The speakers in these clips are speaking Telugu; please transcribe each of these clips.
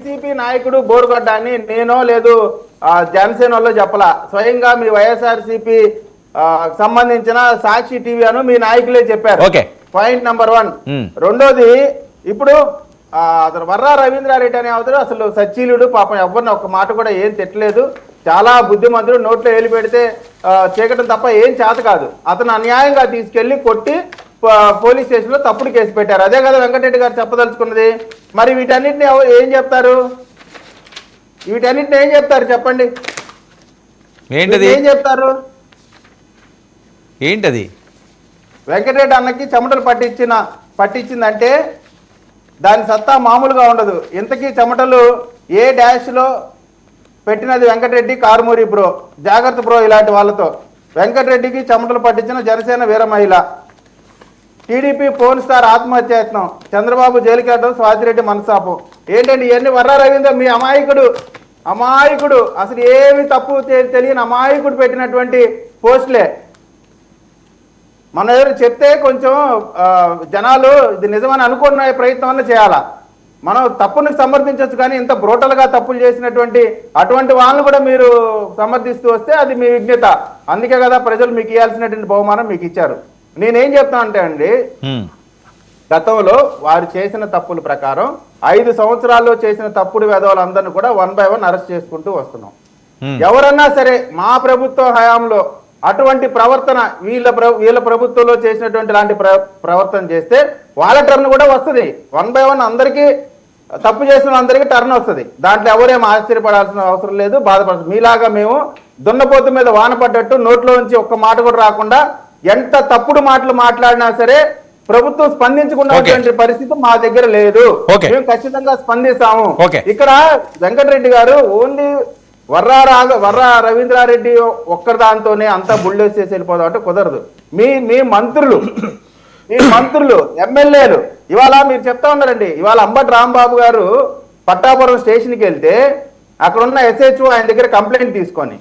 వైసీపీ నాయకుడు బోరుగడ్డ అని నేనో లేదు జనసేన వాళ్ళు చెప్పలా, స్వయంగా మీ వైఎస్ఆర్సీపీ సంబంధించిన సాక్షి టీవీ అను మీ నాయకులే చెప్పారు. Point number 1. రెండోది, ఇప్పుడు అతను వర్రా రవీంద్రారెడ్డి అనే అవతడు అసలు సచ్చీలుడు, పాపం ఎవరిని ఒక మాట కూడా ఏం తిట్టలేదు, చాలా బుద్ధిమంతుడు, నోట్లో ఏలి పెడితే చీకటం తప్ప ఏం చేత కాదు. అతను అన్యాయంగా తీసుకెళ్లి కొట్టి పోలీస్ స్టేషన్ లో తప్పుడు కేసు పెట్టారు. అదే కదా వెంకటరెడ్డి గారు చెప్పదలుచుకున్నది. మరి వీటన్నిటిని ఏం చెప్తారు? వీటన్నిటిని ఏం చెప్తారు చెప్పండి? ఏంటది? ఏం చెప్తారు? ఏంటది? వెంకటరెడ్డి అన్నకి చెమటలు పట్టించిందంటే దాని సత్తా మామూలుగా ఉండదు. ఇంతకీ చెమటలు ఏ డాష్ లో పెట్టినది వెంకటరెడ్డి, కారుమూరి బ్రో, జాగ్రత్త బ్రో ఇలాంటి వాళ్ళతో. వెంకటరెడ్డికి చెమటలు పట్టించిన జనసేన వీర మహిళ. టీడీపీ ఫోన్ స్టార్ ఆత్మహత్యాయత్నం, చంద్రబాబు జైలుకి వెళ్ళడం, స్వాతిరెడ్డి మనస్తాపం. ఏంటండి ఇవన్నీ? వర్రా రవీంద్ర మీ అమాయకుడు అసలు ఏమి తప్పు తెలియని అమాయకుడు పెట్టినటువంటి పోస్టులే. మన దగ్గర చెప్తే కొంచెం జనాలు ఇది నిజమని అనుకునే ప్రయత్నం అన్న చేయాలా. మనం తప్పుని సమర్థించవచ్చు, కానీ ఇంత బ్రోటల్గా తప్పులు చేసినటువంటి అటువంటి వాళ్ళని కూడా మీరు సమర్థిస్తూ వస్తే అది మీ విజ్ఞత. అందుకే కదా ప్రజలు మీకు ఇవ్వాల్సినటువంటి బహుమానం మీకు ఇచ్చారు. నేనేం చెప్తా అంటే అండి, గతంలో వారు చేసిన తప్పుల ప్రకారం 5 సంవత్సరాల్లో చేసిన తప్పుడు వెధవలందరినీ కూడా 1 by 1 అరెస్ట్ చేసుకుంటూ వస్తున్నాం. ఎవరన్నా సరే మా ప్రభుత్వ హయాంలో అటువంటి ప్రవర్తన వీళ్ళ ప్రభుత్వంలో చేసినటువంటి లాంటి ప్రవర్తన చేస్తే వాళ్ళ టర్న్ కూడా వస్తుంది. 1 by 1 అందరికీ తప్పు చేసిన అందరికీ టర్న్ వస్తుంది. దాంట్లో ఎవరేం ఆశ్చర్యపడాల్సిన అవసరం లేదు, బాధపడాల్సిన. మీలాగా మేము దున్నపోతు మీద వాన పడ్డట్టు నోట్లో నుంచి ఒక్క మాట కూడా రాకుండా ఎంత తప్పుడు మాటలు మాట్లాడినా సరే ప్రభుత్వం స్పందించుకున్నటువంటి పరిస్థితి మా దగ్గర లేదు. మేము ఖచ్చితంగా స్పందిస్తాము. ఇక్కడ వెంకటరెడ్డి గారు ఓన్లీ వర్రా రవీంద్రారెడ్డి ఒక్కరి దాంతోనే అంతా బుల్డోస్ చేసి వెళ్ళిపోదాం అంటే కుదరదు. మీ మంత్రులు ఎమ్మెల్యేలు ఇవాళ మీరు చెప్తా ఉన్నారండి. ఇవాళ అంబటి రాంబాబు గారు పట్టాపురం స్టేషన్కి వెళ్తే అక్కడ ఉన్న SHO ఆయన దగ్గర కంప్లైంట్ తీసుకొని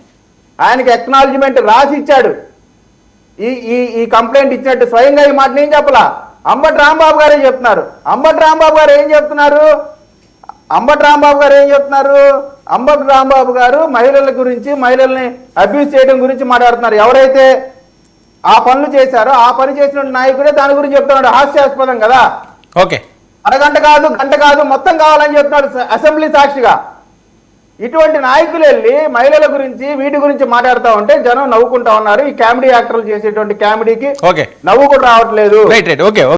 ఆయనకి ఎక్నాలజ్మెంట్ రాసి ఇచ్చాడు. ఈ కంప్లైంట్ ఇచ్చినట్టు స్వయంగా ఈ మాట నేను చెప్పలా, అంబటి రాంబాబు గారే చెప్తున్నారు. అంబటి రాంబాబు గారు ఏం చెప్తున్నారు? మహిళల గురించి, మహిళల్ని అబ్యూజ్ చేయడం గురించి మాట్లాడుతున్నారు. ఎవరైతే ఆ పనులు చేశారో ఆ పని చేసిన నాయకుడే దాని గురించి చెప్తున్నాడు. హాస్యాస్పదం కదా. అరగంట కాదు, గంట కాదు, మొత్తం కావాలని చెప్తున్నాడు అసెంబ్లీ సాక్షిగా. ఇటువంటి నాయకులు వెళ్ళి మహిళల గురించి వీటి గురించి మాట్లాడుతూ ఉంటే జనం నవ్వుకుంటా ఉన్నారు. ఈ కామెడీ యాక్టర్లు చేసేటువంటి కామెడీకి నవ్వు కూడా రావట్లేదు.